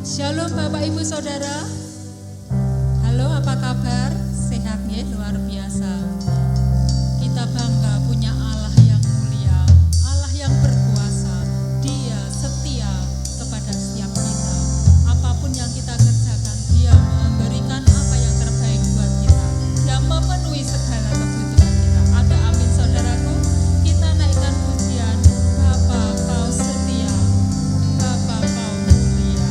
Shalom Bapak Ibu Saudara. Halo, apa kabar? Sehat ya, luar biasa. Kita bangga punya Allah yang mulia, Allah yang berkuasa. Dia setia kepada setiap kita. Apapun yang kita kerjakan, Dia memberikan apa yang terbaik buat kita. Dia memenuhi segala kebutuhan kita. Ada amin saudaraku? Kita naikkan pujian, Bapa Kau setia, Bapa Kau mulia.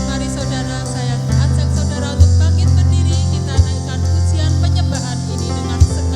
Mari saudara, saya ajak saudara untuk bangkit berdiri. Kita naikkan pujian penyembahan ini dengan segala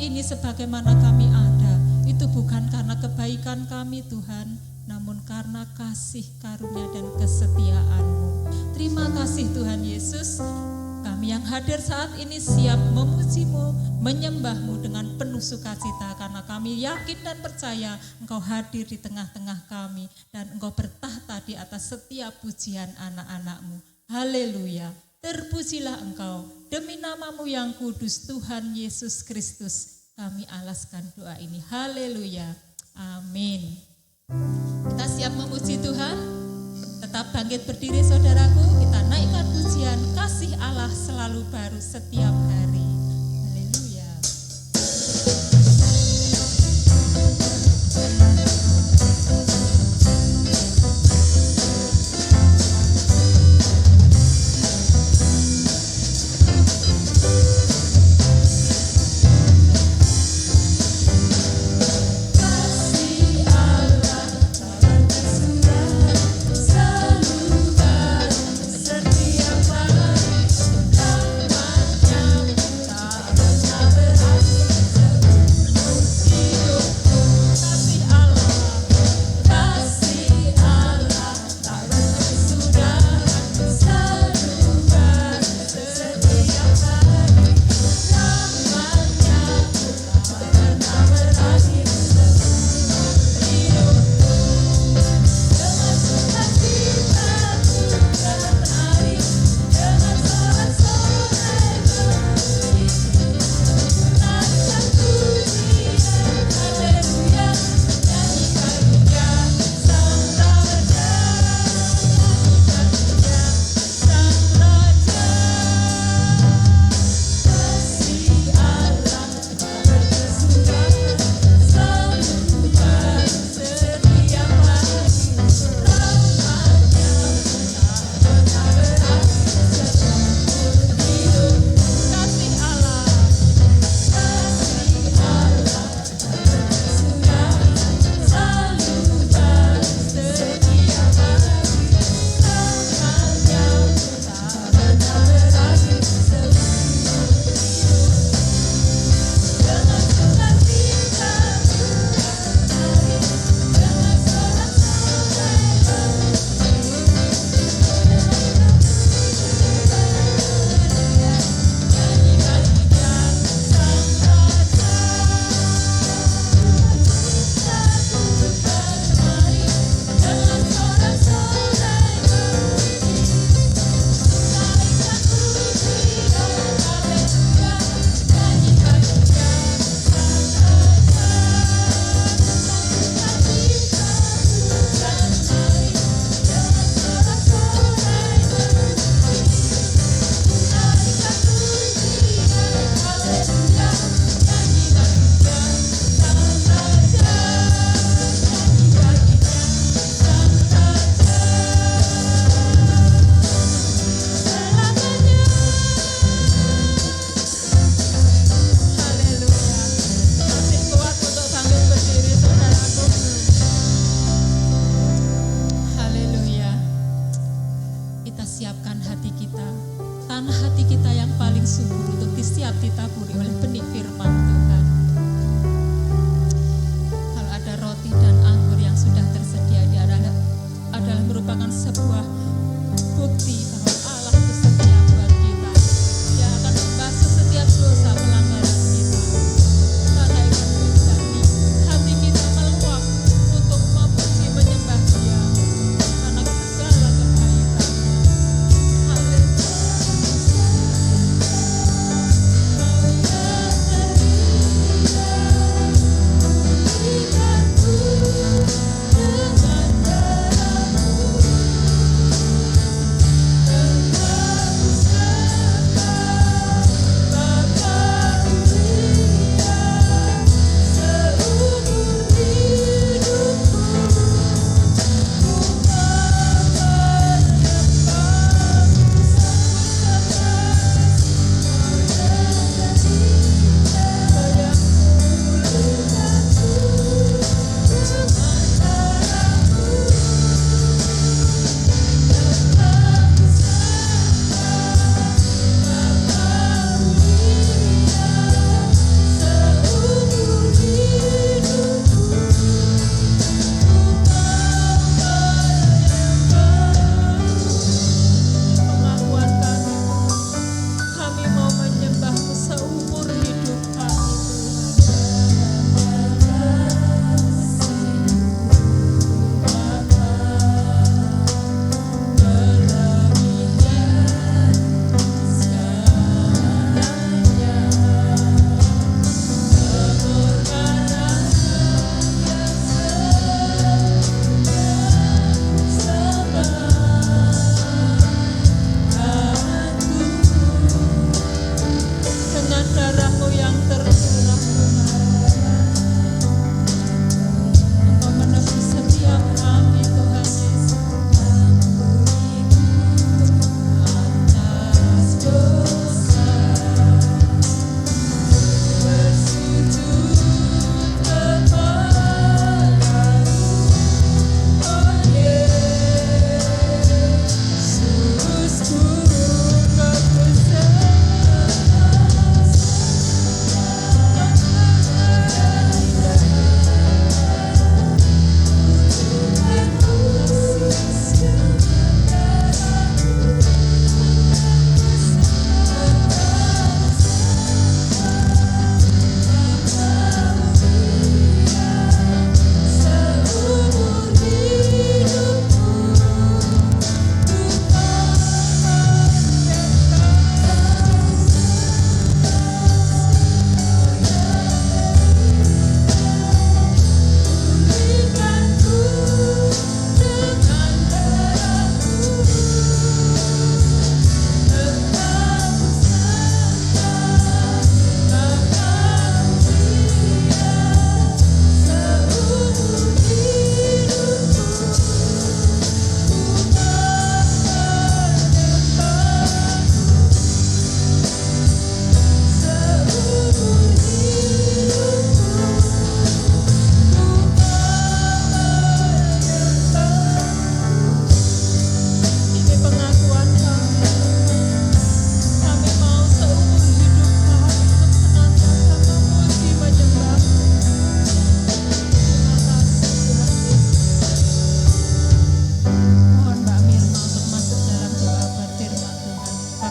ini sebagaimana kami ada, itu bukan karena kebaikan kami Tuhan, namun karena kasih karunia dan kesetiaan-Mu. Terima kasih Tuhan Yesus, kami yang hadir saat ini siap memuji-Mu, menyembah-Mu dengan penuh sukacita, karena kami yakin dan percaya Engkau hadir di tengah-tengah kami dan Engkau bertahta di atas setiap pujian anak-anak-Mu. Haleluya, terpujilah Engkau, demi nama-Mu yang kudus Tuhan Yesus Kristus, kami alaskan doa ini. Haleluya, amin. Kita siap memuji Tuhan. Tetap bangkit berdiri saudaraku, kita naikkan pujian kasih Allah selalu baru setiap hari. Haleluya.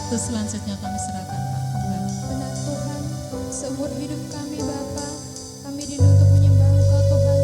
Waktu selanjutnya kami serahkan Pak Kembar. Benar Tuhan, seumur hidup kami Bapa, kami rindu untuk menyembah Engkau Tuhan.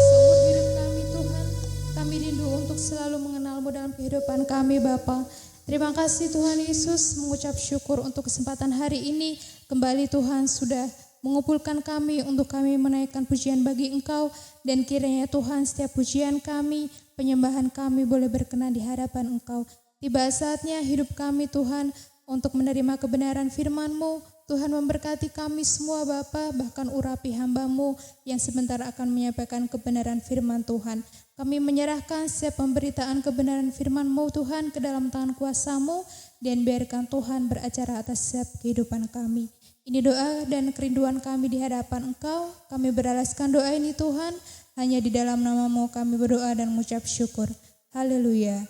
Seumur hidup kami Tuhan, kami rindu untuk selalu mengenal-Mu dalam kehidupan kami Bapa. Terima kasih Tuhan Yesus, mengucap syukur untuk kesempatan hari ini. Kembali Tuhan sudah mengumpulkan kami untuk kami menaikkan pujian bagi Engkau. Dan kiranya Tuhan setiap pujian kami, penyembahan kami boleh berkenan di hadapan Engkau. Tiba saatnya hidup kami Tuhan untuk menerima kebenaran firman-Mu. Tuhan memberkati kami semua Bapa, bahkan urapi hamba-Mu yang sebentar akan menyampaikan kebenaran firman Tuhan. Kami menyerahkan setiap pemberitaan kebenaran firman-Mu Tuhan ke dalam tangan kuasa-Mu, dan biarkan Tuhan beracara atas setiap kehidupan kami. Ini doa dan kerinduan kami di hadapan Engkau. Kami beralaskan doa ini Tuhan, hanya di dalam nama-Mu kami berdoa dan mengucap syukur. Haleluya.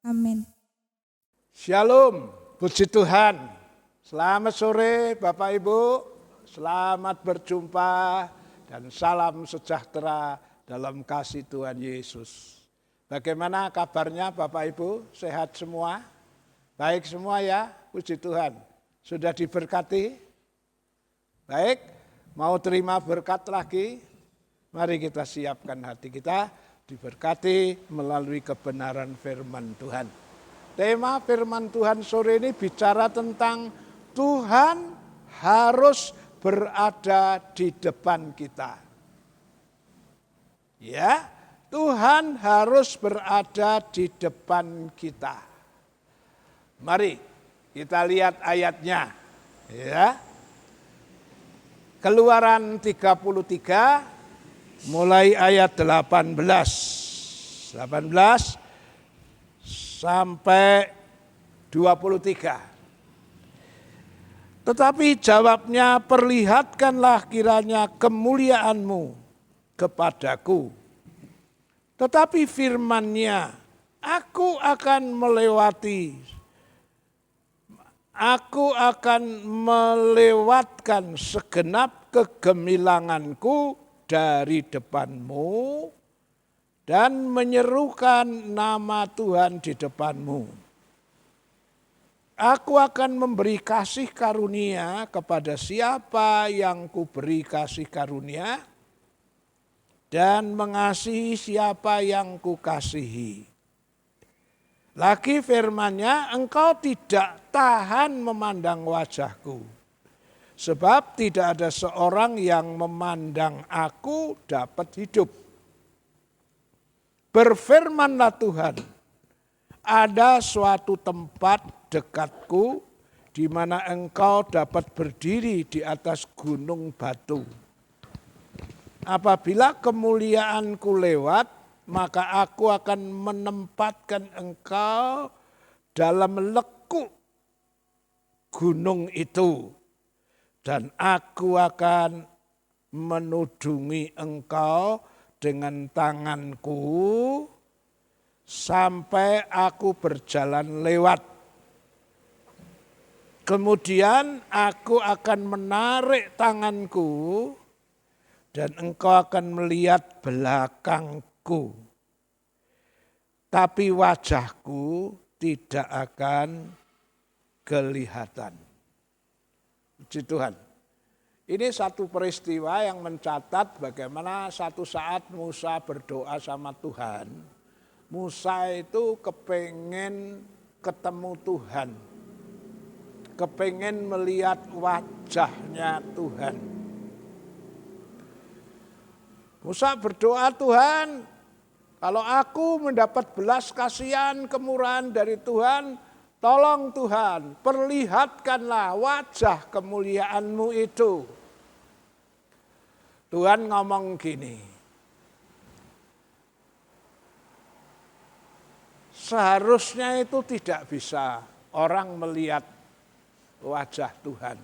Amin. Shalom, puji Tuhan. Selamat sore Bapak Ibu, selamat berjumpa dan salam sejahtera dalam kasih Tuhan Yesus. Bagaimana kabarnya Bapak Ibu, sehat semua? Baik semua ya, puji Tuhan. Sudah diberkati? Baik, mau terima berkat lagi? Mari kita siapkan hati kita diberkati melalui kebenaran firman Tuhan. Tema firman Tuhan sore ini bicara tentang Tuhan harus berada di depan kita. Ya, Tuhan harus berada di depan kita. Mari kita lihat ayatnya. Ya. Keluaran 33 mulai ayat 18 sampai 23. Tetapi jawabnya, perlihatkanlah kiranya kemuliaan-Mu kepadaku. Tetapi firman-Nya, aku akan melewatkan segenap kegemilanganku dari depan-Mu dan menyerukan nama Tuhan di depan-Mu. Aku akan memberi kasih karunia kepada siapa yang kuberi kasih karunia, dan mengasihi siapa yang kukasihi. Lagi firman-Nya, engkau tidak tahan memandang wajahku, sebab tidak ada seorang yang memandang aku dapat hidup. Berfirmanlah Tuhan, ada suatu tempat dekatku di mana engkau dapat berdiri di atas gunung batu. Apabila kemuliaanku lewat, maka aku akan menempatkan engkau dalam lekuk gunung itu, dan aku akan menudungi engkau dengan tanganku sampai aku berjalan lewat. Kemudian aku akan menarik tanganku dan engkau akan melihat belakangku. Tapi wajahku tidak akan kelihatan. Puji Tuhan. Ini satu peristiwa yang mencatat bagaimana satu saat Musa berdoa sama Tuhan. Musa itu kepengen ketemu Tuhan. Kepengen melihat wajahnya Tuhan. Musa berdoa, Tuhan, kalau aku mendapat belas kasihan kemurahan dari Tuhan, tolong Tuhan, perlihatkanlah wajah kemuliaan-Mu itu. Tuhan ngomong gini, seharusnya itu tidak bisa orang melihat wajah Tuhan.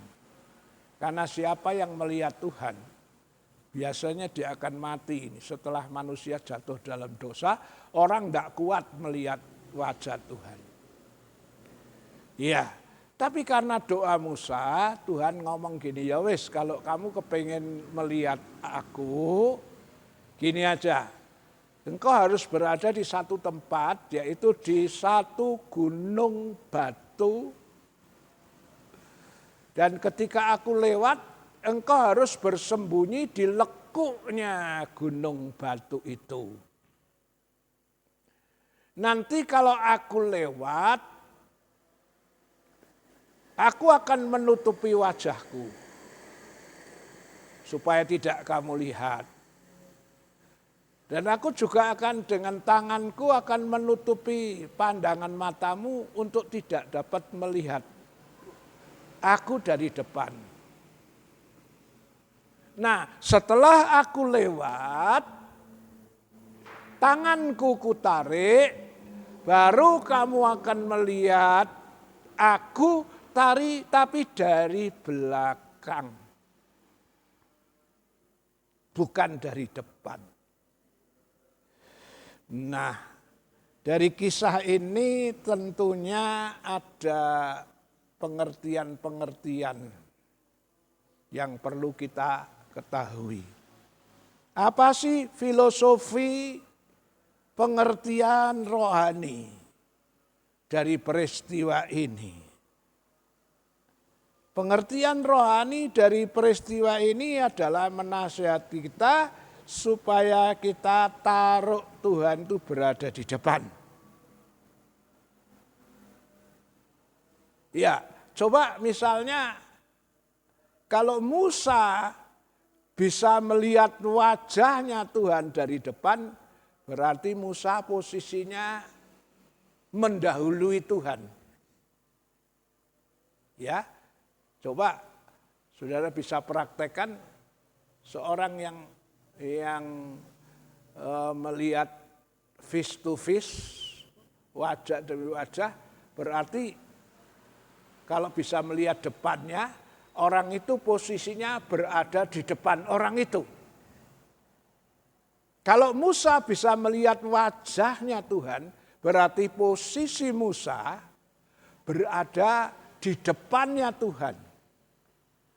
Karena siapa yang melihat Tuhan, biasanya dia akan mati ini. Setelah manusia jatuh dalam dosa, orang tidak kuat melihat wajah Tuhan. Iya, tapi karena doa Musa, Tuhan ngomong gini, ya wis kalau kamu kepengen melihat aku, gini aja. Engkau harus berada di satu tempat, yaitu di satu gunung batu Dan ketika aku lewat, engkau harus bersembunyi di lekuknya gunung batu itu. Nanti kalau aku lewat, aku akan menutupi wajahku, supaya tidak kamu lihat. Dan aku juga akan dengan tanganku akan menutupi pandangan matamu untuk tidak dapat melihat aku dari depan. Nah, setelah aku lewat, tanganku kutarik, baru kamu akan melihat aku tapi dari belakang. Bukan dari depan. Nah, dari kisah ini tentunya ada pengertian-pengertian yang perlu kita ketahui. Apa sih filosofi pengertian rohani dari peristiwa ini? Pengertian rohani dari peristiwa ini adalah menasihati kita supaya kita taruh Tuhan itu berada di depan. Ya, coba misalnya kalau Musa bisa melihat wajahnya Tuhan dari depan, berarti Musa posisinya mendahului Tuhan. Ya, coba saudara bisa praktekkan seorang yang melihat face to face, wajah demi wajah, berarti kalau bisa melihat depannya, orang itu posisinya berada di depan orang itu. Kalau Musa bisa melihat wajahnya Tuhan, berarti posisi Musa berada di depannya Tuhan.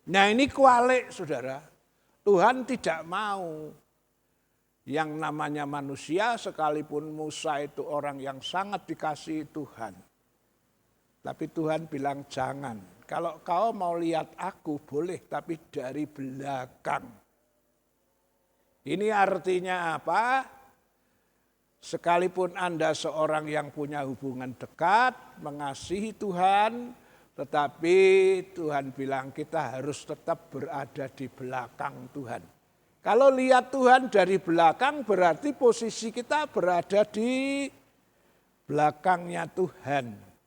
Nah ini kualik saudara, Tuhan tidak mau yang namanya manusia sekalipun Musa itu orang yang sangat dikasihi Tuhan. Tapi Tuhan bilang jangan, kalau kau mau lihat aku boleh tapi dari belakang. Ini artinya apa? Sekalipun Anda seorang yang punya hubungan dekat, mengasihi Tuhan, tetapi Tuhan bilang kita harus tetap berada di belakang Tuhan. Kalau lihat Tuhan dari belakang berarti posisi kita berada di belakangnya Tuhan.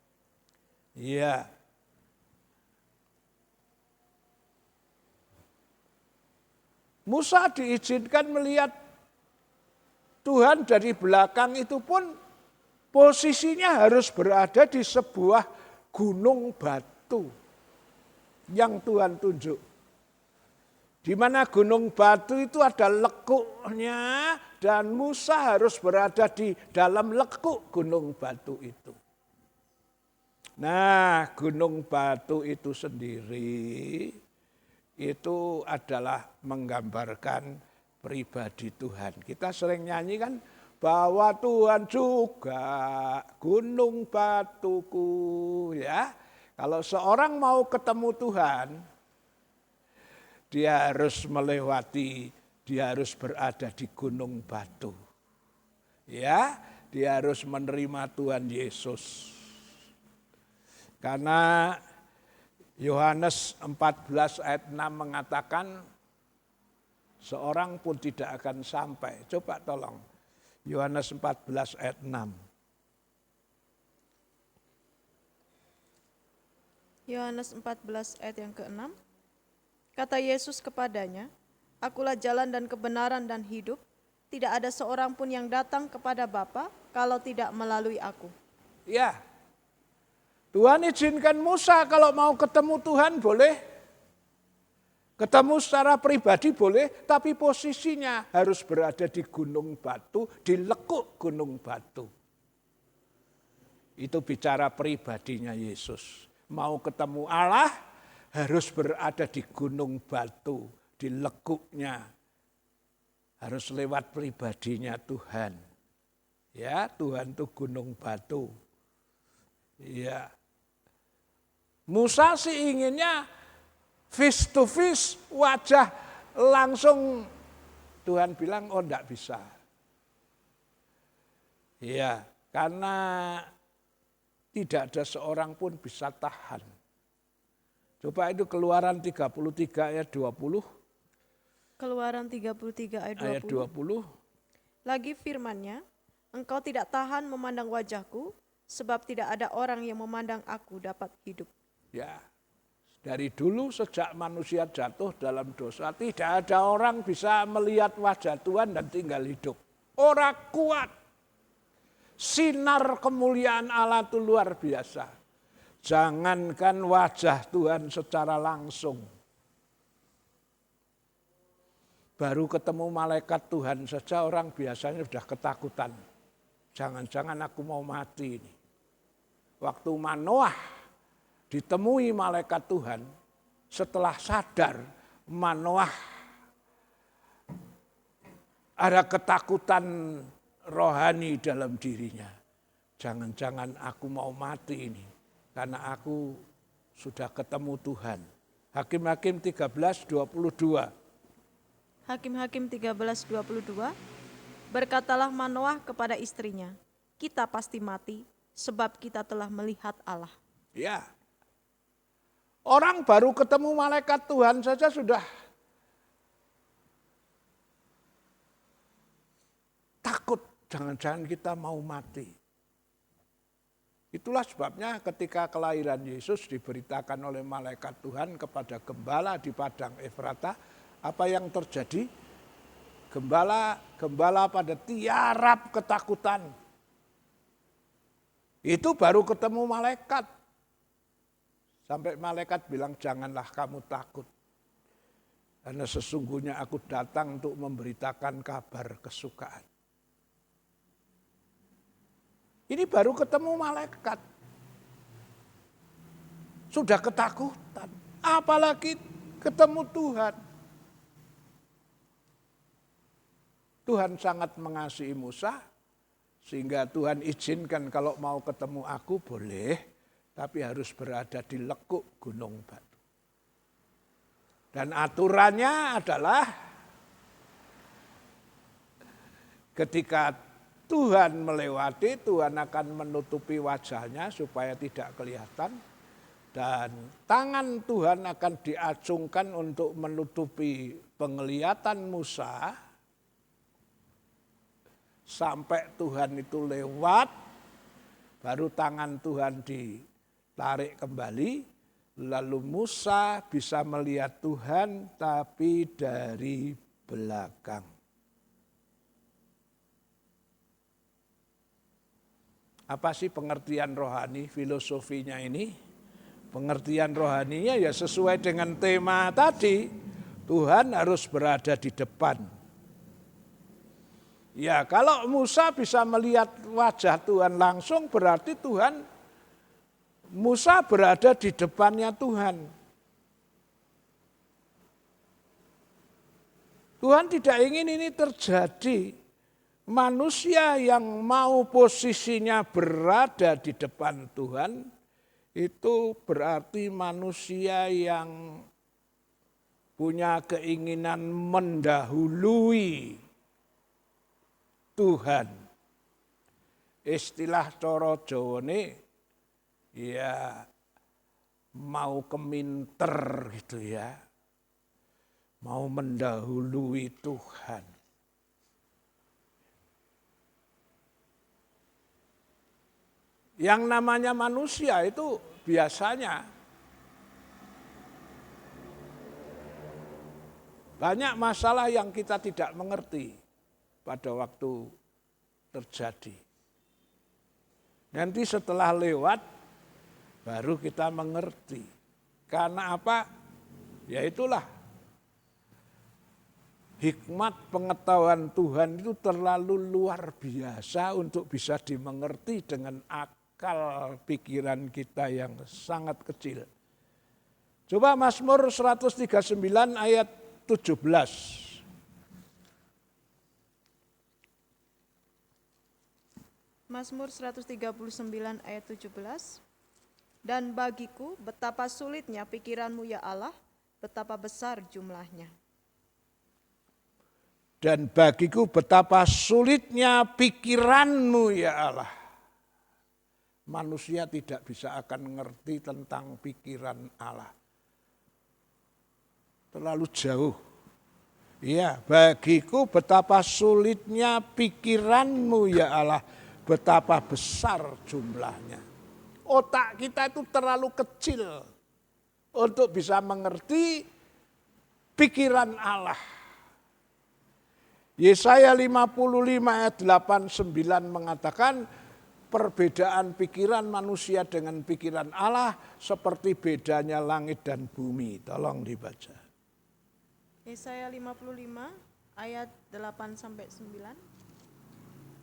Ya. Musa diizinkan melihat Tuhan dari belakang itu pun posisinya harus berada di sebuah gunung batu yang Tuhan tunjuk. Di mana gunung batu itu ada lekuknya dan Musa harus berada di dalam lekuk gunung batu itu. Nah, gunung batu itu sendiri itu adalah menggambarkan pribadi Tuhan. Kita sering nyanyi kan bahwa Tuhan juga gunung batuku ya. Kalau seorang mau ketemu Tuhan, dia harus melewati, dia harus berada di gunung batu. Ya, dia harus menerima Tuhan Yesus. Karena Yohanes 14 ayat 6 mengatakan seorang pun tidak akan sampai. Coba tolong. Yohanes 14 ayat 6. Yohanes 14 ayat yang ke-6. Kata Yesus kepadanya, Akulah jalan dan kebenaran dan hidup. Tidak ada seorang pun yang datang kepada Bapa kalau tidak melalui aku. Ya, Tuhan izinkan Musa kalau mau ketemu Tuhan boleh. Ketemu secara pribadi boleh, tapi posisinya harus berada di gunung batu, di lekuk gunung batu. Itu bicara pribadinya Yesus. Mau ketemu Allah harus berada di gunung batu, di lekuknya. Harus lewat pribadinya Tuhan. Ya, Tuhan itu gunung batu. Ya. Musa sih inginnya face to face, wajah langsung, Tuhan bilang, oh enggak bisa. Ya, karena tidak ada seorang pun bisa tahan. Coba itu Keluaran 33 ayat 20. Keluaran 33 ayat 20. Ayat 20. Lagi firman-Nya, engkau tidak tahan memandang wajahku, sebab tidak ada orang yang memandang aku dapat hidup. Ya, dari dulu sejak manusia jatuh dalam dosa, tidak ada orang bisa melihat wajah Tuhan dan tinggal hidup. Orang kuat. Sinar kemuliaan Allah itu luar biasa. Jangankan wajah Tuhan secara langsung. Baru ketemu malaikat Tuhan saja orang biasanya sudah ketakutan. Jangan-jangan aku mau mati ini. Waktu Manoah ditemui malaikat Tuhan, setelah sadar Manoah ada ketakutan rohani dalam dirinya. Jangan-jangan aku mau mati ini karena aku sudah ketemu Tuhan. Hakim-Hakim 13:22. Hakim-Hakim 13:22, berkatalah Manoah kepada istrinya, kita pasti mati sebab kita telah melihat Allah. Ya, orang baru ketemu malaikat Tuhan saja sudah takut, jangan-jangan kita mau mati. Itulah sebabnya ketika kelahiran Yesus diberitakan oleh malaikat Tuhan kepada gembala di padang Efrata, apa yang terjadi? Gembala pada tiarap ketakutan. Itu baru ketemu malaikat. Sampai malaikat bilang, janganlah kamu takut. Karena sesungguhnya aku datang untuk memberitakan kabar kesukaan. Ini baru ketemu malaikat. Sudah ketakutan. Apalagi ketemu Tuhan. Tuhan sangat mengasihi Musa, sehingga Tuhan izinkan kalau mau ketemu aku boleh, tapi harus berada di lekuk gunung batu. Dan aturannya adalah ketika Tuhan melewati, Tuhan akan menutupi wajahnya supaya tidak kelihatan. Dan tangan Tuhan akan diacungkan untuk menutupi penglihatan Musa. Sampai Tuhan itu lewat, baru tangan Tuhan ditarik kembali, lalu Musa bisa melihat Tuhan tapi dari belakang. Apa sih pengertian rohani, filosofinya ini? Pengertian rohaninya ya sesuai dengan tema tadi, Tuhan harus berada di depan. Ya, kalau Musa bisa melihat wajah Tuhan langsung, berarti Musa berada di depannya Tuhan. Tuhan tidak ingin ini terjadi. Manusia yang mau posisinya berada di depan Tuhan, itu berarti manusia yang punya keinginan mendahului Tuhan. Istilah coro Jawane ya mau keminter gitu ya. Mau mendahului Tuhan. Yang namanya manusia itu biasanya banyak masalah yang kita tidak mengerti pada waktu terjadi. Nanti setelah lewat, baru kita mengerti. Karena apa? Ya itulah. Hikmat pengetahuan Tuhan itu terlalu luar biasa untuk bisa dimengerti dengan akal pikiran kita yang sangat kecil. Coba Mazmur 139 ayat 17. Mazmur 139 ayat 17. Dan bagiku betapa sulitnya pikiranmu ya Allah, betapa besar jumlahnya. Dan bagiku betapa sulitnya pikiranmu ya Allah. Manusia tidak bisa akan mengerti tentang pikiran Allah. Terlalu jauh. Ya, bagiku betapa sulitnya pikiranmu ya Allah. Betapa besar jumlahnya. Otak kita itu terlalu kecil untuk bisa mengerti pikiran Allah. Yesaya 55 ayat 8-9 mengatakan perbedaan pikiran manusia dengan pikiran Allah seperti bedanya langit dan bumi. Tolong dibaca. Yesaya 55 ayat 8-9.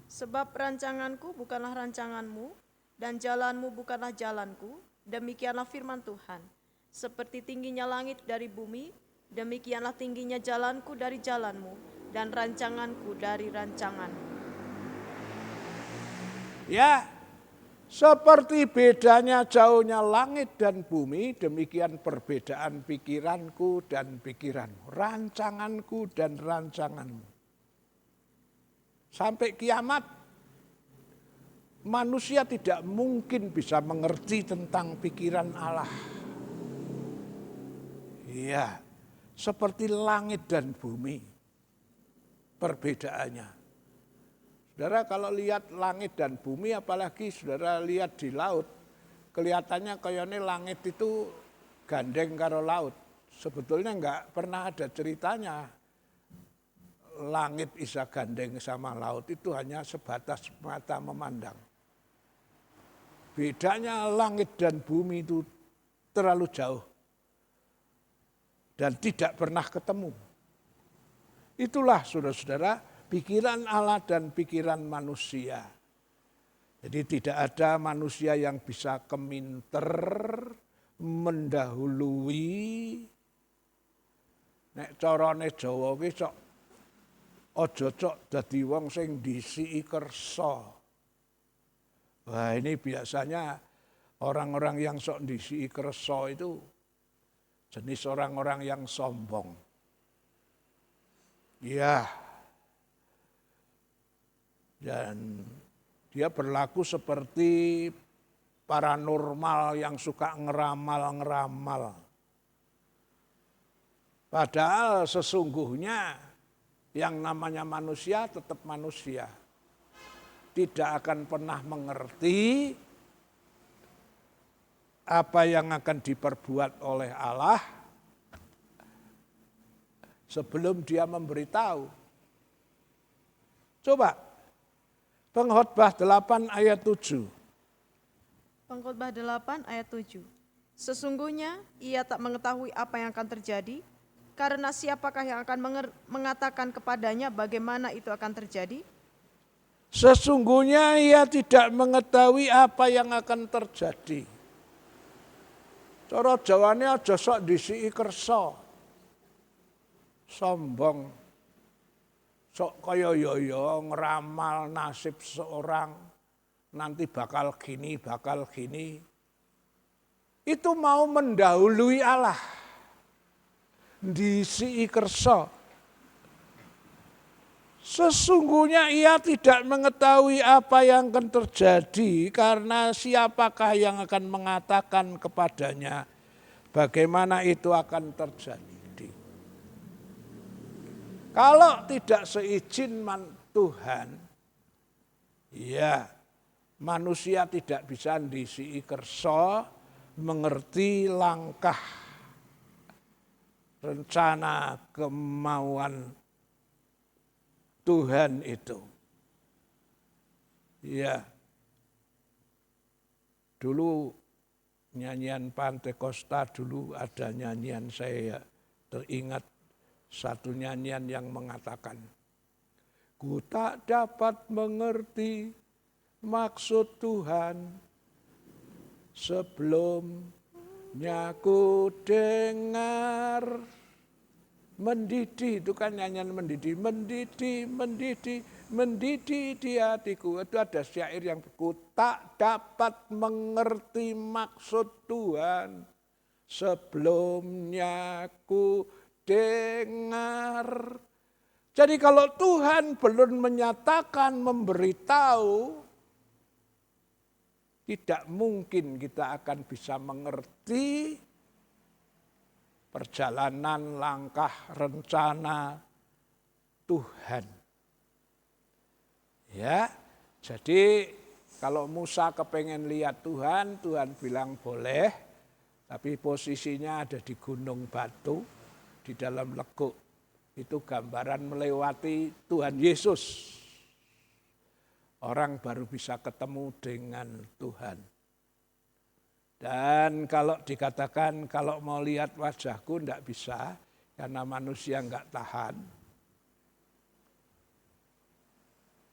Sebab rancanganku bukanlah rancanganmu dan jalanmu bukanlah jalanku, demikianlah firman Tuhan. Seperti tingginya langit dari bumi, demikianlah tingginya jalanku dari jalanmu dan rancanganku dari rancanganmu. Ya, seperti bedanya jauhnya langit dan bumi, demikian perbedaan pikiranku dan pikiranmu, rancanganku dan rancanganmu. Sampai kiamat, manusia tidak mungkin bisa mengerti tentang pikiran Allah. Iya, seperti langit dan bumi, perbedaannya. Saudara kalau lihat langit dan bumi, apalagi saudara lihat di laut, kelihatannya kayaknya langit itu gandeng karo laut. Sebetulnya enggak pernah ada ceritanya langit bisa gandeng sama laut, itu hanya sebatas mata memandang. Bedanya langit dan bumi itu terlalu jauh dan tidak pernah ketemu. Itulah saudara-saudara, pikiran Allah dan pikiran manusia. Jadi tidak ada manusia yang bisa keminter, mendahului. Nek carane Jawa ki sok aja cok dadi wong sing disiki kersa. Wah, ini biasanya orang-orang yang sok disiki kersa itu jenis orang-orang yang sombong. Ya. Dan dia berlaku seperti paranormal yang suka ngeramal-ngeramal. Padahal sesungguhnya yang namanya manusia tetap manusia. Tidak akan pernah mengerti apa yang akan diperbuat oleh Allah sebelum dia memberitahu. Coba Pengkhotbah 8 ayat 7. Pengkhotbah 8 ayat 7. Sesungguhnya ia tak mengetahui apa yang akan terjadi, karena siapakah yang akan mengatakan kepadanya bagaimana itu akan terjadi? Sesungguhnya ia tidak mengetahui apa yang akan terjadi. Cara Jawane aja sok disiki kersa. Sombong. Sok kaya yo ngeramal nasib seorang nanti bakal gini, bakal gini. Itu mau mendahului Allah. Disiki kersa. Sesungguhnya ia tidak mengetahui apa yang akan terjadi karena siapakah yang akan mengatakan kepadanya bagaimana itu akan terjadi. Kalau tidak seizin Tuhan, ya manusia tidak bisa disiki kersa mengerti langkah rencana kemauan Tuhan itu. Ya, dulu nyanyian Pantekosta dulu ada nyanyian saya teringat. Satu nyanyian yang mengatakan, ku tak dapat mengerti maksud Tuhan sebelumnya ku dengar. Mendidih, itu kan nyanyian mendidih, mendidih di hatiku. Itu ada syair yang ku tak dapat mengerti maksud Tuhan sebelumnya ku dengar. Jadi kalau Tuhan belum menyatakan, memberitahu, tidak mungkin kita akan bisa mengerti perjalanan, langkah, rencana Tuhan. Ya, jadi kalau Musa kepengen lihat Tuhan, Tuhan bilang boleh, tapi posisinya ada di gunung batu, di dalam leguk. Itu gambaran melewati Tuhan Yesus. Orang baru bisa ketemu dengan Tuhan. Dan kalau dikatakan kalau mau lihat wajahku enggak bisa, karena manusia enggak tahan.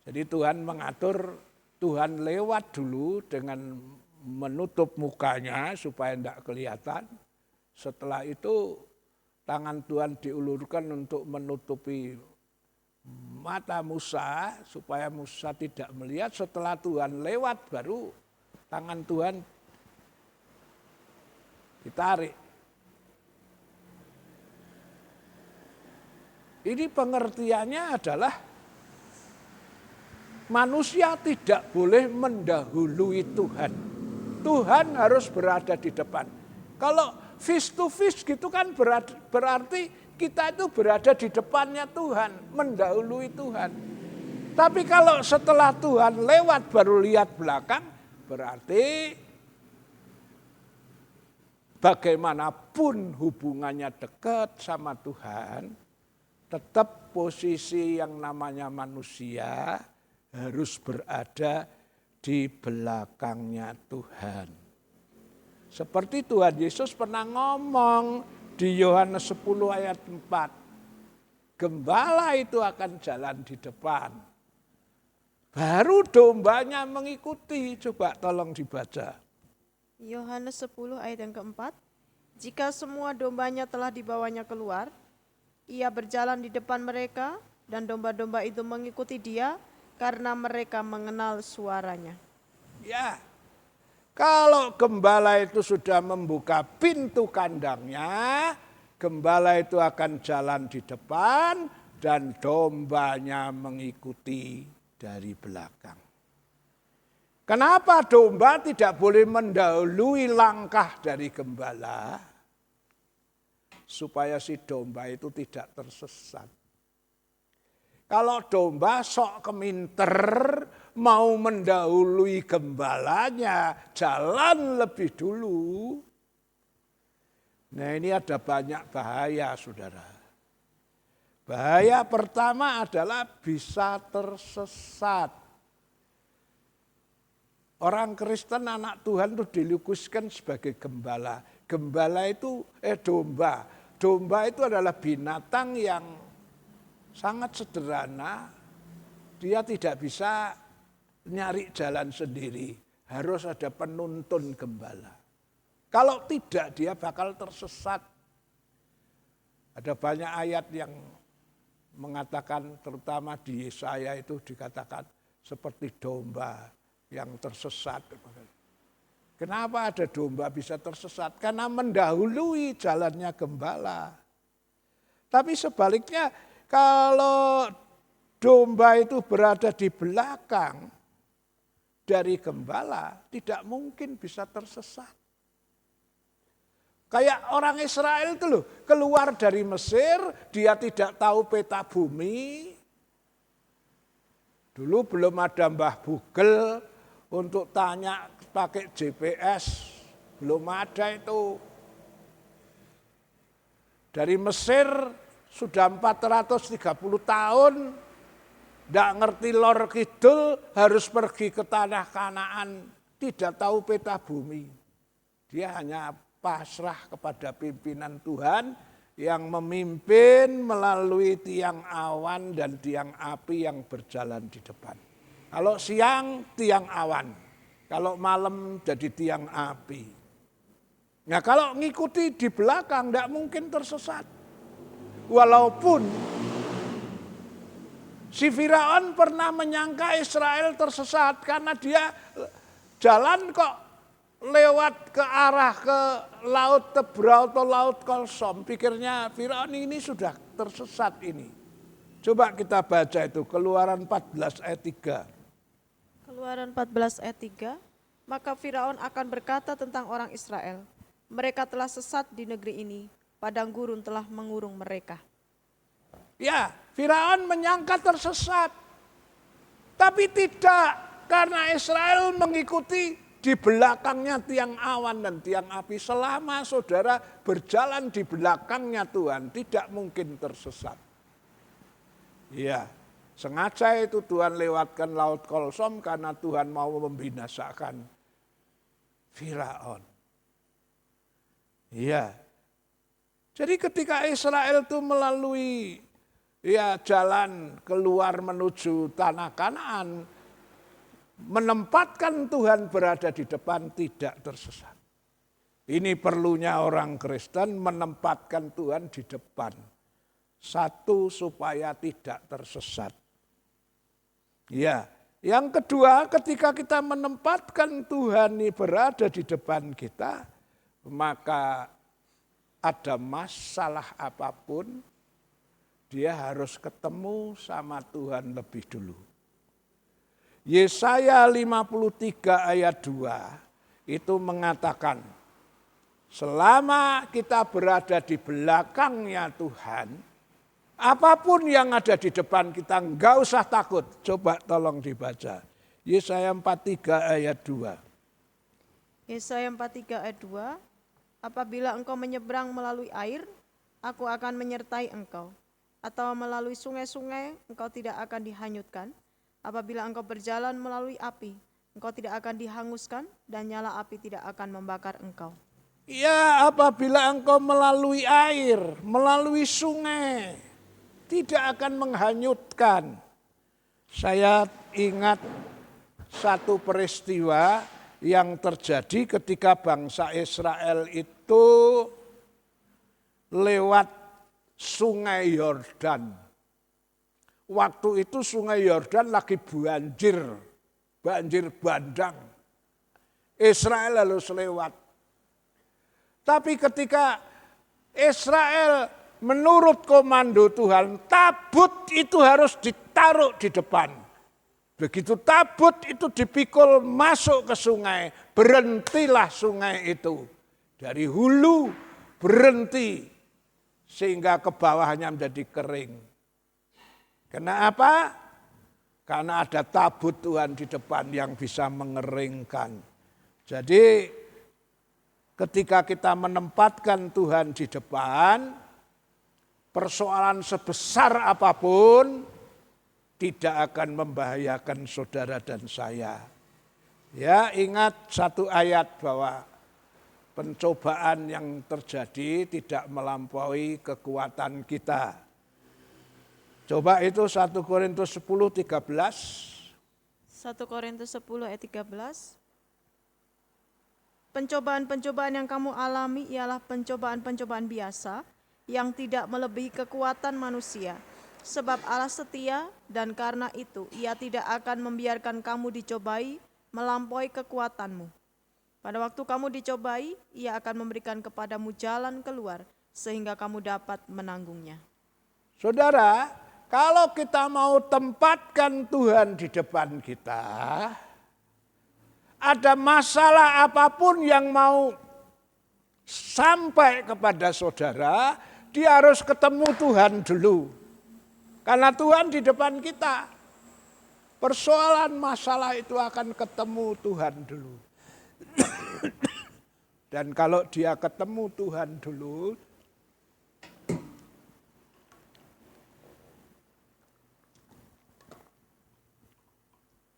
Jadi Tuhan mengatur, Tuhan lewat dulu dengan menutup mukanya supaya enggak kelihatan. Setelah itu tangan Tuhan diulurkan untuk menutupi mata Musa supaya Musa tidak melihat. Setelah Tuhan lewat baru tangan Tuhan ditarik. Ini pengertiannya adalah manusia tidak boleh mendahului Tuhan. Tuhan harus berada di depan. Kalau face to face gitu kan berarti kita itu berada di depannya Tuhan, mendahului Tuhan. Tapi kalau setelah Tuhan lewat baru lihat belakang, berarti bagaimanapun hubungannya dekat sama Tuhan, tetap posisi yang namanya manusia harus berada di belakangnya Tuhan. Seperti Tuhan Yesus pernah ngomong di Yohanes 10 ayat 4. Gembala itu akan jalan di depan. Baru dombanya mengikuti. Coba tolong dibaca. Yohanes 10 ayat yang keempat. Jika semua dombanya telah dibawanya keluar, ia berjalan di depan mereka dan domba-domba itu mengikuti dia karena mereka mengenal suaranya. Ya. Kalau gembala itu sudah membuka pintu kandangnya, gembala itu akan jalan di depan dan dombanya mengikuti dari belakang. Kenapa domba tidak boleh mendahului langkah dari gembala? Supaya si domba itu tidak tersesat. Kalau domba sok keminter mau mendahului gembalanya, jalan lebih dulu. Nah ini ada banyak bahaya saudara. Bahaya pertama adalah bisa tersesat. Orang Kristen anak Tuhan itu dilukiskan sebagai gembala. Gembala itu domba. Domba itu adalah binatang yang sangat sederhana, dia tidak bisa nyari jalan sendiri, harus ada penuntun gembala. Kalau tidak dia bakal tersesat. Ada banyak ayat yang mengatakan, terutama di Yesaya itu dikatakan seperti domba yang tersesat. Kenapa ada domba bisa tersesat? Karena mendahului jalannya gembala. Tapi sebaliknya, kalau domba itu berada di belakang dari gembala, tidak mungkin bisa tersesat. Kayak orang Israel itu loh, keluar dari Mesir, dia tidak tahu peta bumi. Dulu belum ada Mbah Google untuk tanya pakai GPS, belum ada itu. Dari Mesir sudah 430 tahun, tidak ngerti lor kidul, harus pergi ke tanah Kanaan, tidak tahu peta bumi. Dia hanya pasrah kepada pimpinan Tuhan yang memimpin melalui tiang awan dan tiang api yang berjalan di depan. Kalau siang tiang awan, kalau malam jadi tiang api. Nah kalau ngikuti di belakang tidak mungkin tersesat. Walaupun si Firaun pernah menyangka Israel tersesat karena dia jalan kok lewat ke arah ke Laut Tebrau atau Laut Kolsom, pikirnya Firaun ini sudah tersesat ini. Coba kita baca itu, Keluaran 14 ayat 3. Keluaran 14 ayat 3. Maka Firaun akan berkata tentang orang Israel, mereka telah sesat di negeri ini, padang gurun telah mengurung mereka. Ya, Firaun menyangka tersesat. Tapi tidak, karena Israel mengikuti di belakangnya tiang awan dan tiang api. Selama saudara berjalan di belakangnya Tuhan, tidak mungkin tersesat. Iya, sengaja itu Tuhan lewatkan Laut Kolsom karena Tuhan mau membinasakan Firaun. Iya. Jadi ketika Israel itu melalui jalan keluar menuju tanah Kanaan, menempatkan Tuhan berada di depan, tidak tersesat. Ini perlunya orang Kristen menempatkan Tuhan di depan. Satu, supaya tidak tersesat. Ya, yang kedua, ketika kita menempatkan Tuhan ini berada di depan kita, maka ada masalah apapun, dia harus ketemu sama Tuhan lebih dulu. Yesaya 53 ayat 2 itu mengatakan, selama kita berada di belakangnya Tuhan, apapun yang ada di depan kita enggak usah takut. Coba tolong dibaca. Yesaya 43 ayat 2. Yesaya 43 ayat 2. Apabila engkau menyeberang melalui air, aku akan menyertai engkau. Atau melalui sungai-sungai, engkau tidak akan dihanyutkan. Apabila engkau berjalan melalui api, engkau tidak akan dihanguskan dan nyala api tidak akan membakar engkau. Ya, apabila engkau melalui air, melalui sungai, tidak akan menghanyutkan. Saya ingat satu peristiwa yang terjadi ketika bangsa Israel itu lewat sungai Yordan. Waktu itu sungai Yordan lagi banjir bandang. Israel harus lewat. Tapi ketika Israel menurut komando Tuhan, tabut itu harus ditaruh di depan. Begitu tabut itu dipikul masuk ke sungai, berhentilah sungai itu. Dari hulu berhenti, sehingga ke bawahnya menjadi kering. Kenapa? Karena ada tabut Tuhan di depan yang bisa mengeringkan. Jadi ketika kita menempatkan Tuhan di depan, persoalan sebesar apapun tidak akan membahayakan saudara dan saya. Ya, ingat satu ayat bahwa pencobaan yang terjadi tidak melampaui kekuatan kita. Coba itu 1 Korintus 10:13. 1 Korintus 10 ayat 13. Pencobaan-pencobaan yang kamu alami ialah pencobaan-pencobaan biasa yang tidak melebihi kekuatan manusia. Sebab Allah setia dan karena itu Ia tidak akan membiarkan kamu dicobai melampaui kekuatanmu. Pada waktu kamu dicobai, Ia akan memberikan kepadamu jalan keluar sehingga kamu dapat menanggungnya. Saudara, kalau kita mau tempatkan Tuhan di depan kita, ada masalah apapun yang mau sampai kepada saudara, dia harus ketemu Tuhan dulu. Karena Tuhan di depan kita. Persoalan masalah itu akan ketemu Tuhan dulu. Dan kalau dia ketemu Tuhan dulu,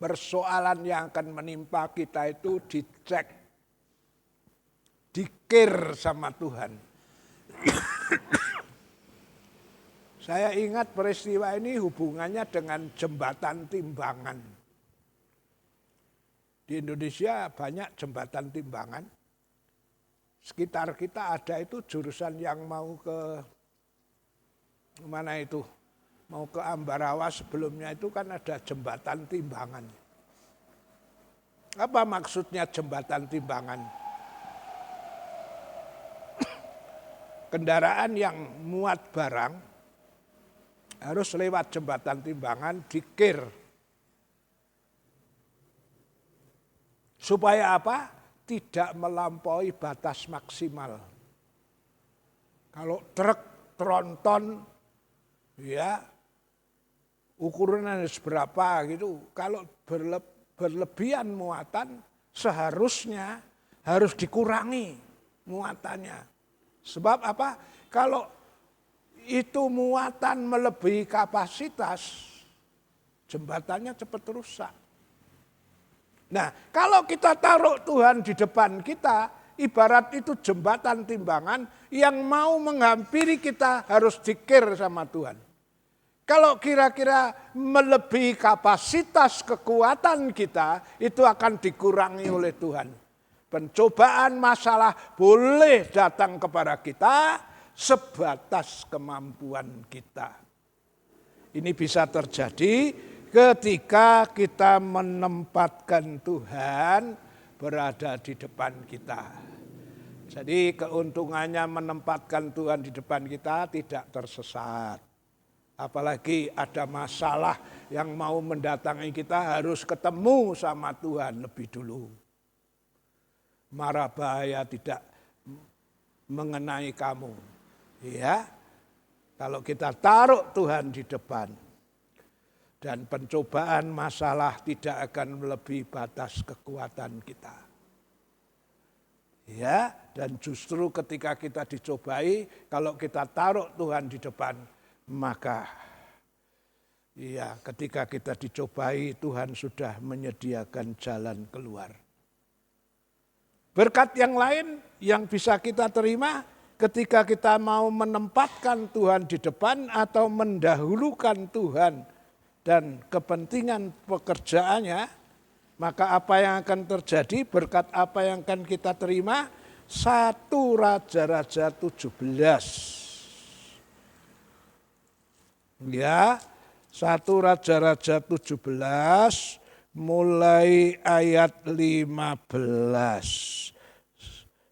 persoalan yang akan menimpa kita itu dicek, dikir sama Tuhan. Saya ingat peristiwa ini hubungannya dengan jembatan timbangan. Di Indonesia banyak jembatan timbangan. Sekitar kita ada itu jurusan yang mau ke mana itu? Mau ke Ambarawa sebelumnya itu kan ada jembatan timbangan. Apa maksudnya jembatan timbangan? Kendaraan yang muat barang harus lewat jembatan timbangan dikir. Supaya apa? Tidak melampaui batas maksimal. Kalau truk, tronton, ya ukurannya seberapa gitu. Kalau berlebihan muatan seharusnya harus dikurangi muatannya. Sebab apa? Kalau itu muatan melebihi kapasitas, jembatannya cepat rusak. Nah, kalau kita taruh Tuhan di depan kita, ibarat itu jembatan timbangan yang mau menghampiri kita harus dikir sama Tuhan. Kalau kira-kira melebihi kapasitas kekuatan kita, itu akan dikurangi oleh Tuhan. Pencobaan masalah boleh datang kepada kita sebatas kemampuan kita. Ini bisa terjadi ketika kita menempatkan Tuhan berada di depan kita. Jadi keuntungannya menempatkan Tuhan di depan kita tidak tersesat. Apalagi ada masalah yang mau mendatangi kita harus ketemu sama Tuhan lebih dulu. Mara bahaya tidak mengenai kamu. Ya, kalau kita taruh Tuhan di depan. Dan pencobaan masalah tidak akan melebihi batas kekuatan kita. Ya, dan justru ketika kita dicobai, kalau kita taruh Tuhan di depan, maka ya ketika kita dicobai Tuhan sudah menyediakan jalan keluar. Berkat yang lain yang bisa kita terima ketika kita mau menempatkan Tuhan di depan atau mendahulukan Tuhan dan kepentingan pekerjaannya, maka apa yang akan terjadi, berkat apa yang akan kita terima? 1 Raja-Raja 17. Ya, 1 Raja-Raja 17 mulai ayat 15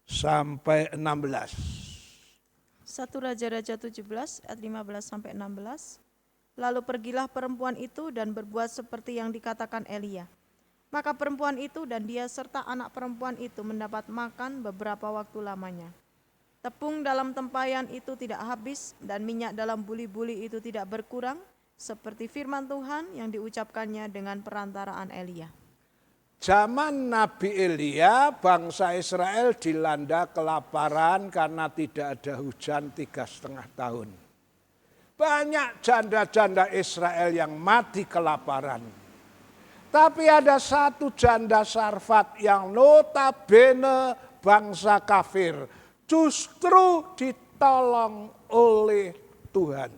sampai 16. 1 Raja-Raja 17 ayat 15 sampai 16. Lalu pergilah perempuan itu dan berbuat seperti yang dikatakan Elia. Maka perempuan itu dan dia serta anak perempuan itu mendapat makan beberapa waktu lamanya. Tepung dalam tempayan itu tidak habis dan minyak dalam buli-buli itu tidak berkurang, seperti firman Tuhan yang diucapkannya dengan perantaraan Elia. Zaman Nabi Elia, bangsa Israel dilanda kelaparan karena tidak ada hujan 3,5 tahun. Banyak janda-janda Israel yang mati kelaparan. Tapi ada satu janda Sarfat yang notabene bangsa kafir, justru ditolong oleh Tuhan.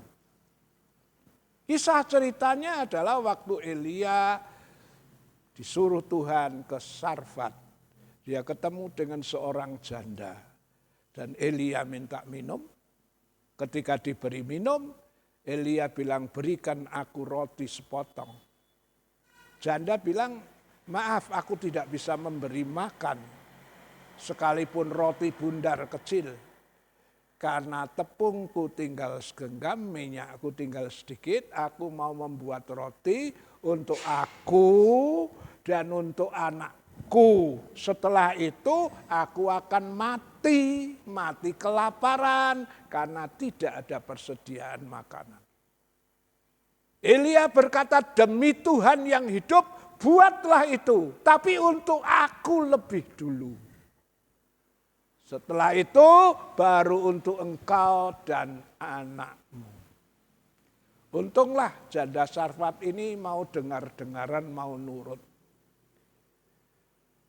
Kisah ceritanya adalah waktu Elia disuruh Tuhan ke Sarfat. Dia ketemu dengan seorang janda. Dan Elia minta minum. Ketika diberi minum, Elia bilang, berikan aku roti sepotong. Janda bilang, maaf aku tidak bisa memberi makan. Sekalipun roti bundar kecil. Karena tepungku tinggal segenggam, minyakku tinggal sedikit, aku mau membuat roti untuk aku dan untuk anakku. Setelah itu aku akan mati kelaparan karena tidak ada persediaan makanan. Elia berkata, demi Tuhan yang hidup, buatlah itu, tapi untuk aku lebih dulu. Setelah itu baru untuk engkau dan anakmu. Untunglah janda Sarfat ini mau dengar-dengaran, mau nurut.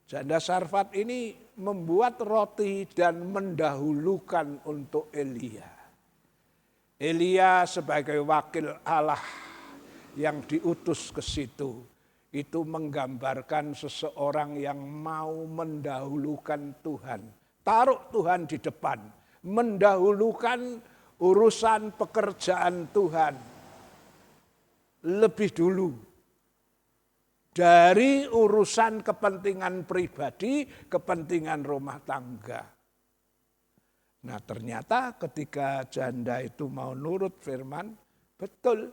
Janda Sarfat ini membuat roti dan mendahulukan untuk Elia. Elia sebagai wakil Allah yang diutus ke situ, itu menggambarkan seseorang yang mau mendahulukan Tuhan. Taruh Tuhan di depan, mendahulukan urusan pekerjaan Tuhan lebih dulu. dari urusan kepentingan pribadi, kepentingan rumah tangga. Nah ternyata ketika janda itu mau nurut firman, betul.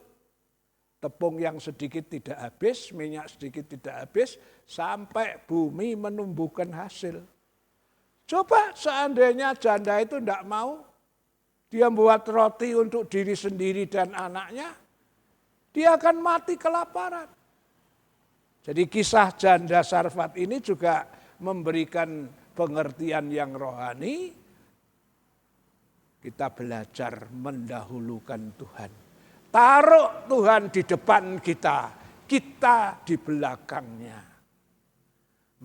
Tepung yang sedikit tidak habis, minyak sedikit tidak habis, sampai bumi menumbuhkan hasil. Coba seandainya janda itu tidak mau, dia buat roti untuk diri sendiri dan anaknya, dia akan mati kelaparan. Jadi kisah janda Sarfat ini juga memberikan pengertian yang rohani. Kita belajar mendahulukan Tuhan. Taruh Tuhan di depan kita, kita di belakangnya.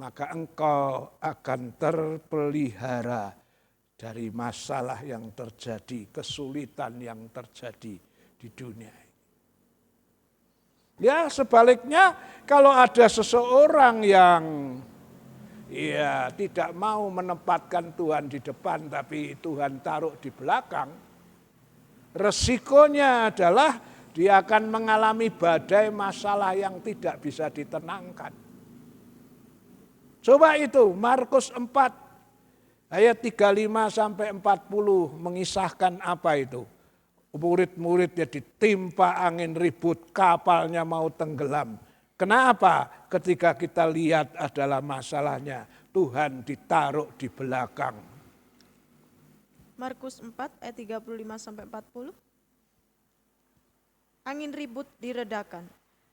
Maka engkau akan terpelihara dari masalah yang terjadi, kesulitan yang terjadi di dunia ini. Ya sebaliknya kalau ada seseorang yang tidak mau menempatkan Tuhan di depan tapi Tuhan taruh di belakang, resikonya adalah dia akan mengalami badai masalah yang tidak bisa ditenangkan. Coba itu Markus 4 ayat 35 sampai 40 mengisahkan apa itu. Murid-muridnya ditimpa angin ribut, kapalnya mau tenggelam. Kenapa? Ketika kita lihat adalah masalahnya, Tuhan ditaruh di belakang. Markus 4 ayat 35 sampai 40. Angin ribut diredakan.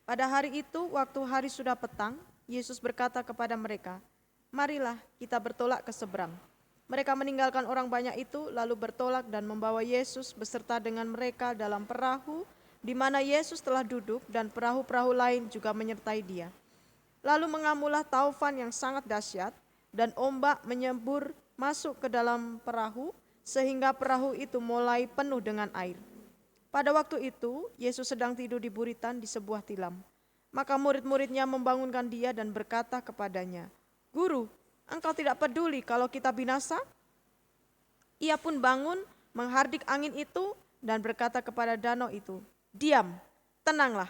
Pada hari itu waktu hari sudah petang, Yesus berkata kepada mereka, "Marilah kita bertolak ke seberang." Mereka meninggalkan orang banyak itu lalu bertolak dan membawa Yesus beserta dengan mereka dalam perahu di mana Yesus telah duduk dan perahu-perahu lain juga menyertai dia. Lalu mengamulah taufan yang sangat dahsyat dan ombak menyembur masuk ke dalam perahu sehingga perahu itu mulai penuh dengan air. Pada waktu itu Yesus sedang tidur di buritan di sebuah tilam. Maka murid-muridnya membangunkan dia dan berkata kepadanya, "Guru, engkau tidak peduli kalau kita binasa?" Ia pun bangun, menghardik angin itu dan berkata kepada danau itu, "Diam, tenanglah."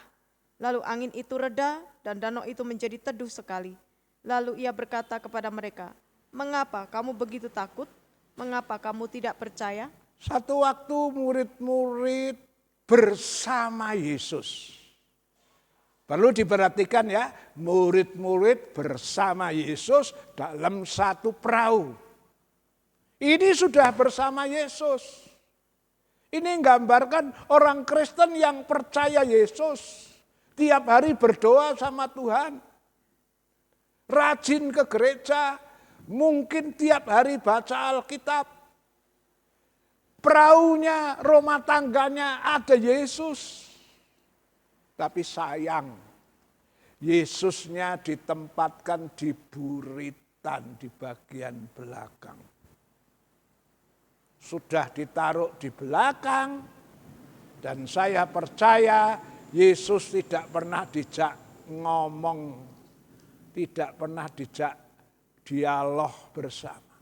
Lalu angin itu reda dan danau itu menjadi teduh sekali. Lalu ia berkata kepada mereka, "Mengapa kamu begitu takut? Mengapa kamu tidak percaya?" Satu waktu murid-murid bersama Yesus. Perlu diperhatikan ya, murid-murid bersama Yesus dalam satu perahu. Ini sudah bersama Yesus. Ini menggambarkan orang Kristen yang percaya Yesus. Tiap hari berdoa sama Tuhan. Rajin ke gereja, mungkin tiap hari baca Alkitab. Perahunya, rumah tangganya ada Yesus. Tapi sayang, Yesusnya ditempatkan di buritan di bagian belakang. Sudah ditaruh di belakang dan saya percaya Yesus tidak pernah dijak ngomong, tidak pernah dijak dialog bersama.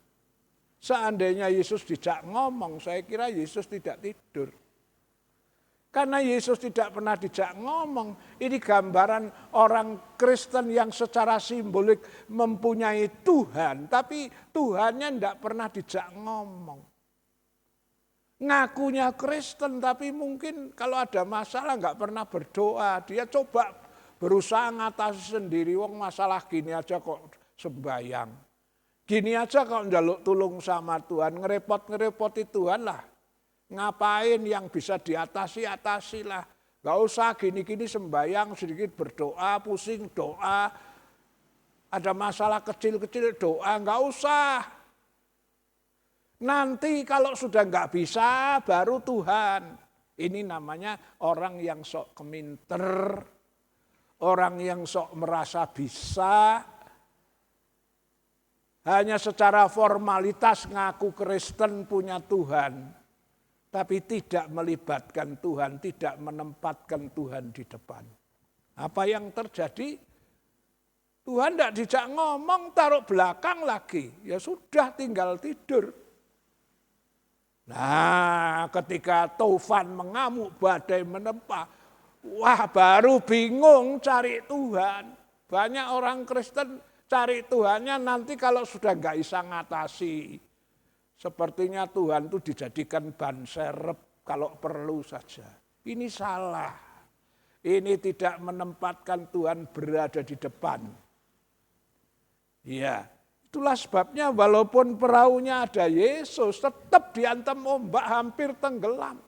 Seandainya Yesus dijak ngomong, saya kira Yesus tidak tidur. Karena Yesus tidak pernah dijak ngomong. Ini gambaran orang Kristen yang secara simbolik mempunyai Tuhan. Tapi Tuhannya tidak pernah dijak ngomong. Ngakunya Kristen tapi mungkin kalau ada masalah nggak pernah berdoa. Dia coba berusaha ngatasi sendiri. Wong masalah gini aja kok sembayang. Gini aja kok njaluk tulung sama Tuhan. Ngerepot-ngerepoti Tuhan lah. Ngapain yang bisa diatasi, atasilah. Gak usah gini-gini sembayang, sedikit berdoa, pusing doa. Ada masalah kecil-kecil doa, gak usah. Nanti kalau sudah gak bisa, baru Tuhan. Ini namanya orang yang sok keminter, orang yang sok merasa bisa. Hanya secara formalitas ngaku Kristen punya Tuhan. Tapi tidak melibatkan Tuhan, tidak menempatkan Tuhan di depan. Apa yang terjadi? Tuhan tidak dijak ngomong, taruh belakang lagi. Ya sudah tinggal tidur. Nah ketika taufan mengamuk, badai menempa. Wah baru bingung cari Tuhan. Banyak orang Kristen cari Tuhannya nanti kalau sudah nggak bisa ngatasi. Sepertinya Tuhan itu dijadikan ban serep kalau perlu saja. Ini salah. Ini tidak menempatkan Tuhan berada di depan. Ya, itulah sebabnya walaupun perahunya ada Yesus, tetap dihantam ombak hampir tenggelam.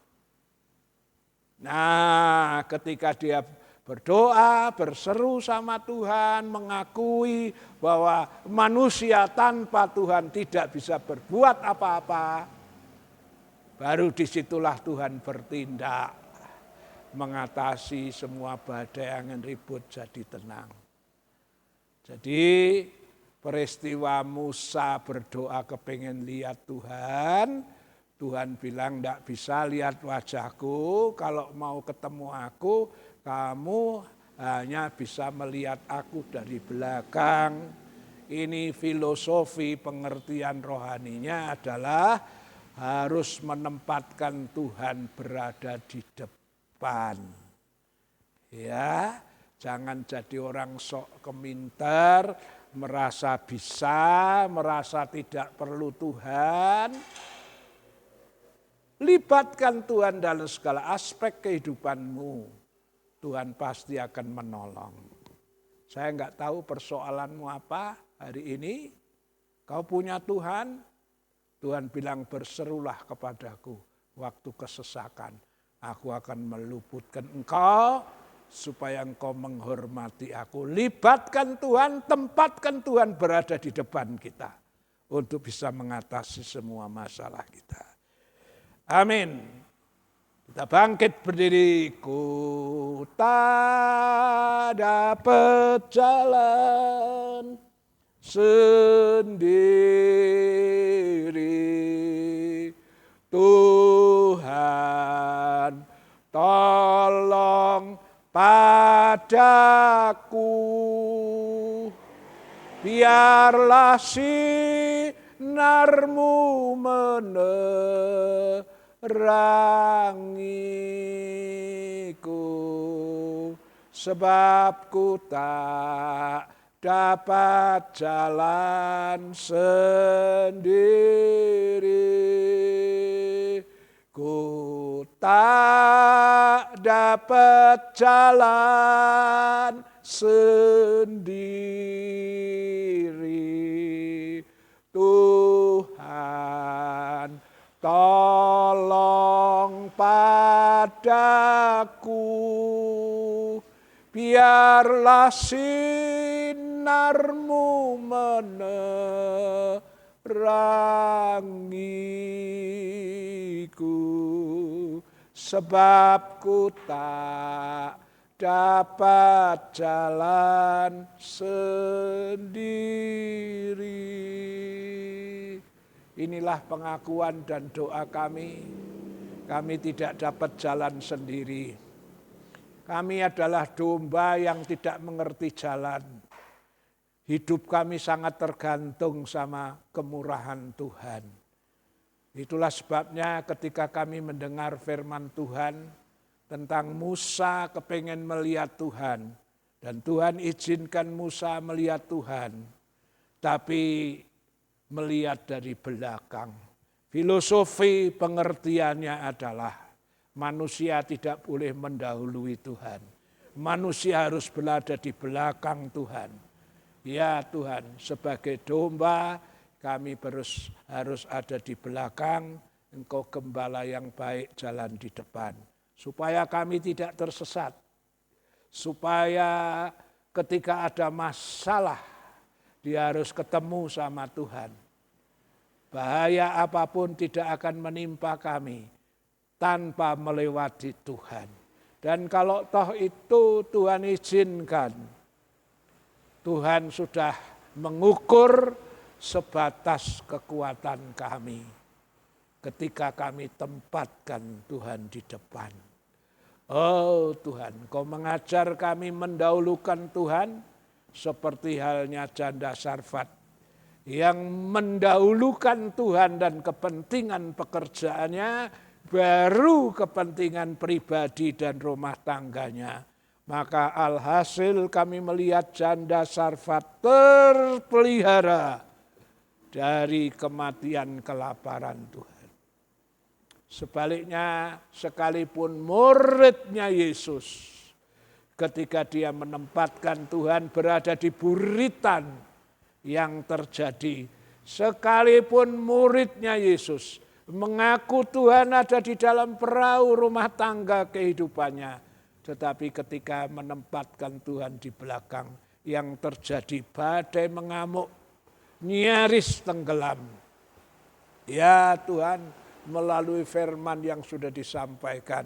Nah, ketika dia berdoa, berseru sama Tuhan, mengakui bahwa manusia tanpa Tuhan tidak bisa berbuat apa-apa, baru disitulah Tuhan bertindak, mengatasi semua badai angin ribut jadi tenang. Jadi peristiwa Musa berdoa kepengen lihat Tuhan, Tuhan bilang tidak bisa lihat wajahku, kalau mau ketemu aku, kamu hanya bisa melihat aku dari belakang. Ini filosofi pengertian rohaninya adalah harus menempatkan Tuhan berada di depan. Ya, jangan jadi orang sok keminter, merasa bisa, merasa tidak perlu Tuhan. Libatkan Tuhan dalam segala aspek kehidupanmu. Tuhan pasti akan menolong. Saya enggak tahu persoalanmu apa hari ini. Kau punya Tuhan, Tuhan bilang berserulah kepadaku waktu kesesakan. Aku akan meluputkan engkau supaya engkau menghormati aku. Libatkan Tuhan, tempatkan Tuhan berada di depan kita untuk bisa mengatasi semua masalah kita. Amin. Kita bangkit berdiri. Ku tak dapat jalan sendiri. Tuhan tolong padaku. Biarlah sinarmu menerangiku, sebab ku tak dapat jalan sendiri. Ku tak dapat jalan sendiri. Tuhan tolong padaku, biarlah sinarmu menerangiku, sebab ku tak dapat jalan sendiri. Inilah pengakuan dan doa kami. Kami tidak dapat jalan sendiri. Kami adalah domba yang tidak mengerti jalan. Hidup kami sangat tergantung sama kemurahan Tuhan. Itulah sebabnya ketika kami mendengar firman Tuhan tentang Musa kepengen melihat Tuhan. Dan Tuhan izinkan Musa melihat Tuhan. Tapi melihat dari belakang. Filosofi pengertiannya adalah manusia tidak boleh mendahului Tuhan. Manusia harus berada di belakang Tuhan. Ya Tuhan, sebagai domba kami harus ada di belakang, Engkau gembala yang baik jalan di depan. Supaya kami tidak tersesat. Supaya ketika ada masalah, dia harus ketemu sama Tuhan. Bahaya apapun tidak akan menimpa kami tanpa melewati Tuhan. Dan kalau toh itu Tuhan izinkan, Tuhan sudah mengukur sebatas kekuatan kami ketika kami tempatkan Tuhan di depan. Oh Tuhan, Kau mengajar kami mendahulukan Tuhan, seperti halnya janda Sarfat yang mendahulukan Tuhan dan kepentingan pekerjaannya, baru kepentingan pribadi dan rumah tangganya. Maka alhasil kami melihat janda Sarfat terpelihara dari kematian kelaparan Tuhan. Sebaliknya, sekalipun muridnya Yesus, ketika dia menempatkan Tuhan berada di buritan yang terjadi, sekalipun muridnya Yesus mengaku Tuhan ada di dalam perahu rumah tangga kehidupannya, tetapi ketika menempatkan Tuhan di belakang, yang terjadi badai mengamuk, nyaris tenggelam. Ya Tuhan, melalui firman yang sudah disampaikan,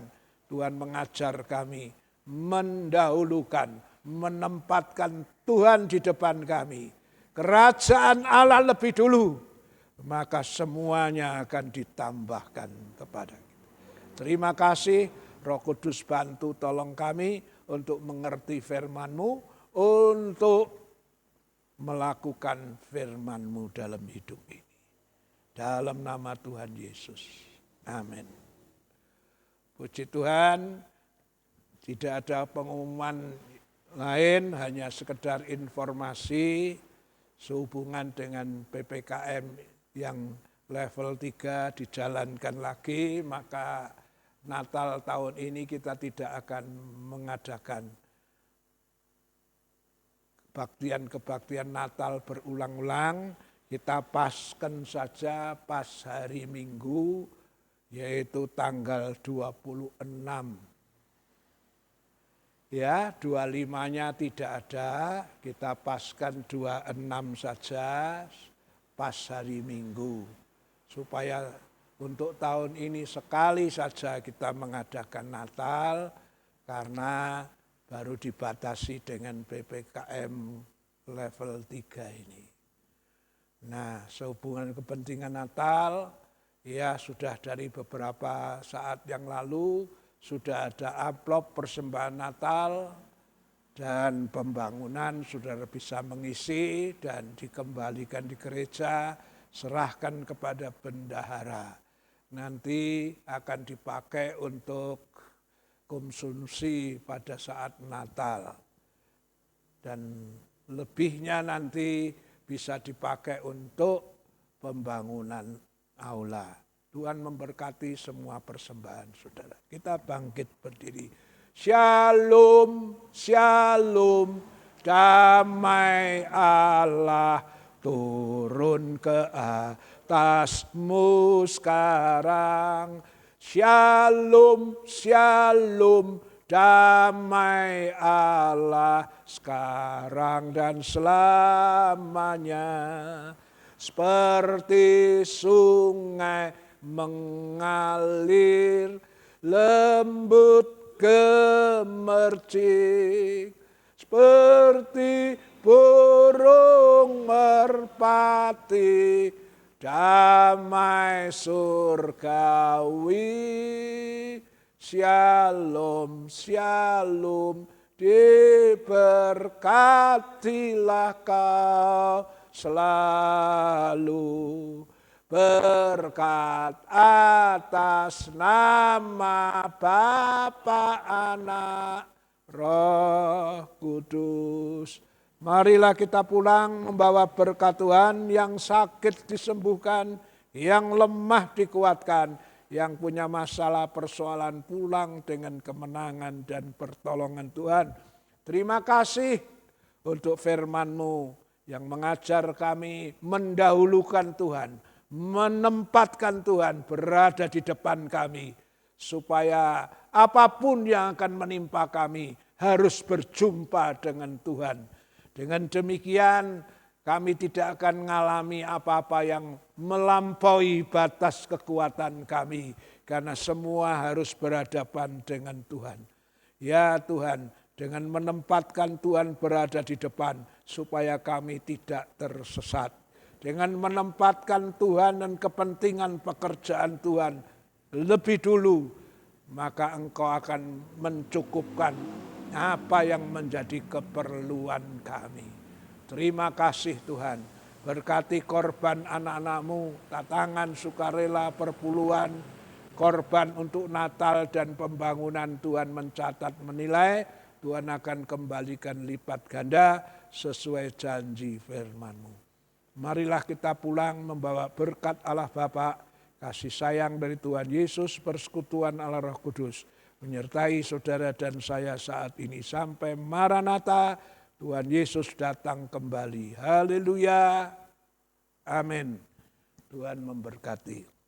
Tuhan mengajar kami mendahulukan, menempatkan Tuhan di depan kami. Kerajaan Allah lebih dulu, maka semuanya akan ditambahkan kepada kita. Terima kasih. Roh Kudus bantu tolong kami untuk mengerti firman-Mu, untuk melakukan firman-Mu dalam hidup ini. Dalam nama Tuhan Yesus. Amin. Puji Tuhan, tidak ada pengumuman lain, hanya sekedar informasi sehubungan dengan PPKM yang level 3 dijalankan lagi, maka Natal tahun ini kita tidak akan mengadakan kebaktian Natal berulang-ulang. Kita paskan saja pas hari Minggu, yaitu tanggal 26. Ya, 25-nya tidak ada, kita paskan 26 saja pas hari Minggu. Supaya untuk tahun ini sekali saja kita mengadakan Natal, karena baru dibatasi dengan PPKM level 3 ini. Nah, sehubungan kepentingan Natal, ya sudah dari beberapa saat yang lalu, sudah ada amplop persembahan Natal, dan pembangunan saudara bisa mengisi dan dikembalikan di gereja, serahkan kepada bendahara. Nanti akan dipakai untuk konsumsi pada saat Natal. Dan lebihnya nanti bisa dipakai untuk pembangunan aula. Tuhan memberkati semua persembahan saudara. Kita bangkit berdiri. Shalom, shalom, damai Allah turun ke atasmu sekarang. Shalom, shalom, damai Allah sekarang dan selamanya. Seperti sungai mengalir lembut gemercik, seperti burung merpati, damai surgawi. Shalom, shalom, diberkatilah kau selalu. Berkat atas nama Bapa, Anak, Roh Kudus. Marilah kita pulang membawa berkat Tuhan, yang sakit disembuhkan, yang lemah dikuatkan, yang punya masalah persoalan pulang dengan kemenangan dan pertolongan Tuhan. Terima kasih untuk firman-Mu yang mengajar kami mendahulukan Tuhan, menempatkan Tuhan berada di depan kami, supaya apapun yang akan menimpa kami harus berjumpa dengan Tuhan. Dengan demikian kami tidak akan mengalami apa-apa yang melampaui batas kekuatan kami, karena semua harus berhadapan dengan Tuhan. Ya Tuhan, dengan menempatkan Tuhan berada di depan, supaya kami tidak tersesat. Dengan menempatkan Tuhan dan kepentingan pekerjaan Tuhan lebih dulu, maka Engkau akan mencukupkan apa yang menjadi keperluan kami. Terima kasih Tuhan. Berkati korban anak-anak-Mu, tatangan, sukarela, perpuluhan, korban untuk Natal dan pembangunan. Tuhan mencatat, menilai, Tuhan akan kembalikan lipat ganda sesuai janji firman-Mu. Marilah kita pulang membawa berkat Allah Bapa, kasih sayang dari Tuhan Yesus, persekutuan Allah Roh Kudus, menyertai saudara dan saya saat ini sampai Maranatha, Tuhan Yesus datang kembali. Haleluya. Amin. Tuhan memberkati.